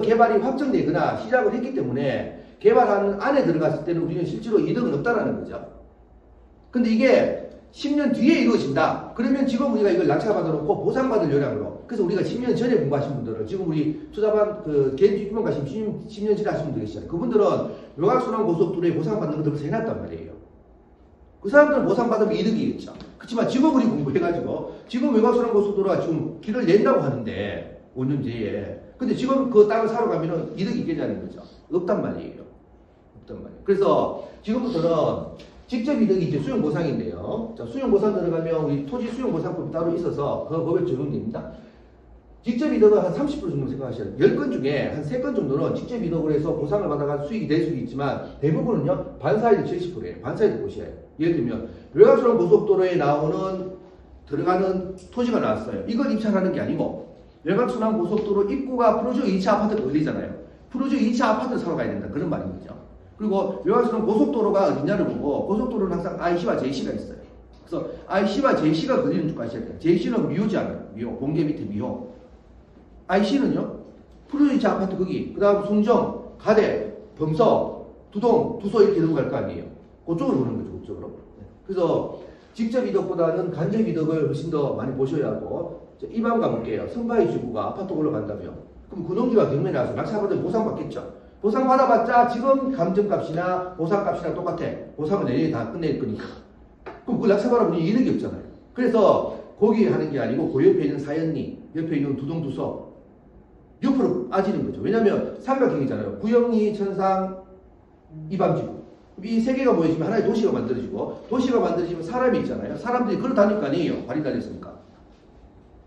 먼저 개발이 확정되거나 시작을 했기 때문에 개발하는 안에 들어갔을 때는 우리는 실제로 이득은 없다라는 거죠. 근데 이게 10년 뒤에 이루어진다. 그러면 지금 우리가 이걸 낙찰받아 놓고 보상받을 요량으로. 그래서 우리가 10년 전에 공부하신 분들은 지금 우리 투자반 개인주식 입문 가시면 10년 전에 하신 분들 계시잖아요. 그분들은 외곽순환 고속도로에 보상받는 것들 벌써 해놨단 말이에요. 그 사람들은 보상받으면 이득이겠죠. 그렇지만 지금 우리 공부해가지고 지금 외곽순환 고속도로가 지금 길을 낸다고 하는데 5년 뒤에. 근데 지금 그 땅을 사러 가면은 이득이 있겠냐는 거죠. 없단 말이에요. 없단 말이에요. 그래서 지금부터는 직접 이득이 이제 수용보상인데요. 자, 수용보상 들어가면 우리 토지수용보상법이 따로 있어서 그 법에 적용됩니다. 직접 이득은 한 30% 정도 생각하셔야 돼요. 10건 중에 한 3건 정도는 직접 이득을 해서 보상을 받아가 수익이 될 수도 있지만 대부분은요, 반사이드 70%예요. 반사이드 보셔야 해요. 예를 들면, 외곽순환 고속도로에 들어가는 토지가 나왔어요. 이걸 입찰하는 게 아니고, 외곽순환 고속도로 입구가 프로젝트 2차 아파트가 걸리잖아요. 프로젝트 2차 아파트를 사러 가야 된다. 그런 말인 거죠. 그리고 외곽순환 고속도로가 어디냐를 보고, 고속도로는 항상 IC와 JC가 있어요. 그래서 IC와 JC가 걸리는 줄 아셔야 돼요. JC는 미호지 않아요. 미호. 공개 밑에 미호. IC는요, 프로젝트 2차 아파트 거기, 그 다음 송정, 가대, 범서, 두동, 두소 이렇게 넘어갈 거 아니에요. 그쪽으로 보는 거죠. 그쪽으로. 그래서 직접 이득보다는 간접 이득을 훨씬 더 많이 보셔야 하고, 이방 가볼게요. 선바의 지구가 아파트 올라간다며. 그럼 군용지가 경매에 나와서 낙찰받으면 보상받겠죠. 보상받아봤자 지금 감정값이나 보상값이나 똑같아. 보상은 내년에 다 끝낼 거니까. 그럼 그 낙찰받아보니 이득이 없잖아요. 그래서 거기 하는 게 아니고 그 옆에 있는 사연리, 옆에 있는 두동두서 옆으로 빠지는 거죠. 왜냐면 삼각형이잖아요. 구영리, 천상, 이방지구. 이 세 개가 모여지면 하나의 도시가 만들어지고, 도시가 만들어지면 사람이 있잖아요. 사람들이 걸어 다닐 거 아니에요. 발이 달렸으니까.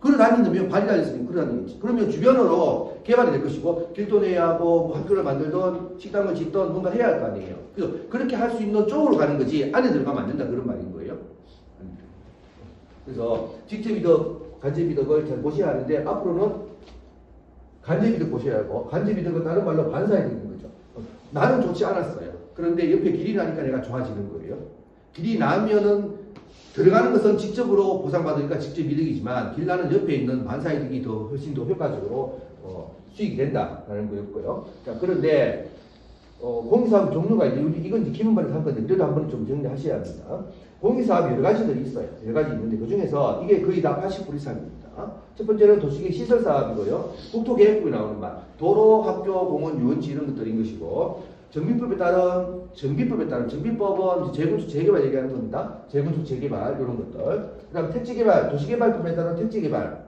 걸어 다니면 발이 달렸으니까 걸어 다니겠지. 그러면 주변으로 개발이 될 것이고, 길도 내야 하고, 뭐 학교를 만들던, 식당을 짓던 뭔가 해야 할 거 아니에요. 그래서 그렇게 할 수 있는 쪽으로 가는 거지, 안에 들어가면 안 된다. 그런 말인 거예요. 그래서 직접 이득, 간접 이득을 잘 보셔야 하는데, 앞으로는 간접 이득 보셔야 하고, 간접 이득은 다른 말로 반사이득인 거죠. 나는 좋지 않았어요. 그런데 옆에 길이 나니까 내가 좋아지는 거예요. 길이 나면은 들어가는 것은 직접으로 보상받으니까 직접 이득이지만 길 나는 옆에 있는 반사이득이 더 훨씬 더 효과적으로 수익이 된다라는 거였고요. 자, 그런데 공익사업 종류가 이건 이제 기본반에서 한 건데 그래도 한번 좀 정리하셔야 합니다. 공익사업이 여러 가지들이 있어요. 여러 가지 있는데 그 중에서 이게 거의 다 80% 이상입니다. 첫 번째는 도시계획 시설사업이고요. 국토계획법에 나오는 말, 도로, 학교, 공원, 유원지 이런 것들인 것이고, 정비법에 따른 정비법은 재건축 재개발 얘기하는 겁니다. 재건축 재개발 이런 것들. 그다음 택지개발, 도시개발법에 따른 택지개발.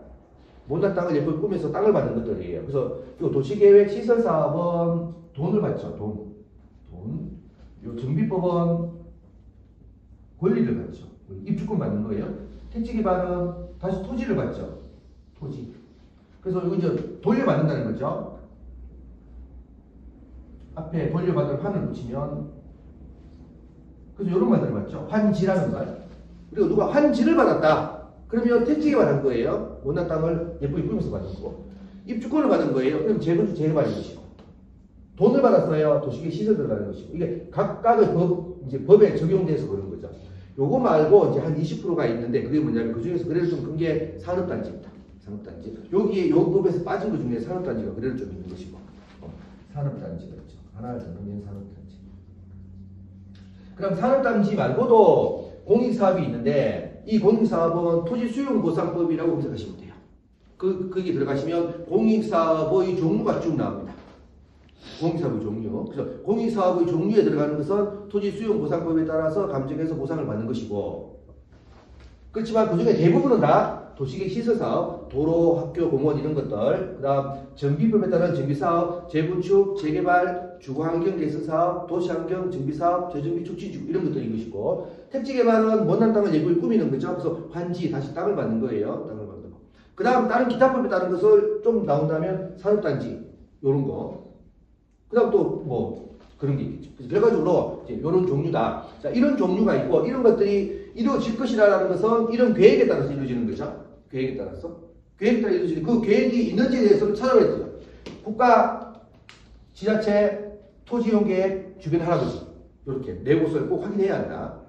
못난 땅을 예쁘게 꾸며서 땅을 받는 것들이에요. 그래서 이 도시계획 시설사업은 돈을 받죠. 돈. 이 정비법은 권리를 받죠. 입주권 받는 거예요. 택지개발은 다시 토지를 받죠. 토지. 그래서 이거 이제 돌려받는다는 거죠. 앞에 돌려받을 환을 붙이면, 그래서 이런 말들을 받죠. 환지라는 말. 그리고 누가 환지를 받았다. 그러면 택지개발 한 거예요. 못난 땅을 예쁘게 꾸며서 받은 거고. 입주권을 받은 거예요. 그럼 재건축 재개발인 것이고. 돈을 받았어요. 도시계획 시설 들어가는 것이고. 이게 각각의 법에 적용돼서 그런 거죠. 요거 말고 이제 한 20%가 있는데 그게 뭐냐면 그 중에서 그래도 좀 큰 게 산업단지입니다. 산업단지. 여기에 요 법에서 빠진 것 중에 산업단지가 그래도 좀 있는 것이고. 산업단지가 있죠. 하나 정리된 산업단지. 그럼 산업단지 말고도 공익사업이 있는데 이 공익사업은 토지수용보상법이라고 검색하시면 돼요. 거기 들어가시면 공익사업의 종류가 쭉 나옵니다. 공익사업의 종류. 그래서 공익사업의 종류에 들어가는 것은 토지수용보상법에 따라서 감정해서 보상을 받는 것이고, 그렇지만 그 중에 대부분은 다 도시계획 시설사업, 도로, 학교, 공원 이런 것들, 그 다음 정비법에 따른 정비사업, 재건축, 재개발, 주거환경 개선사업, 도시환경 정비사업, 재정비 촉진지구 이런 것들인 것이고, 택지개발은 못난 땅을 예쁘게 꾸미는 거죠. 그래서 환지, 다시 땅을 받는 거예요. 땅을 받는 거. 그 다음 다른 기타법에 따른 것을 좀 나온다면 산업단지, 요런 거. 그 다음 또 뭐 그런 게 있겠죠. 그래서 결과적으로 이제 이런 종류다. 자, 이런 종류가 있고 이런 것들이 이루어질 것이라는 것은 이런 계획에 따라서 이루어지는 거죠. 계획에 따라서. 계획에 따라 이루어지는 그 계획이 있는지에 대해서는 찾아봐야 되죠. 국가, 지자체, 토지이용 계획, 주변 할아버지 이렇게 네 곳을 꼭 확인해야 한다.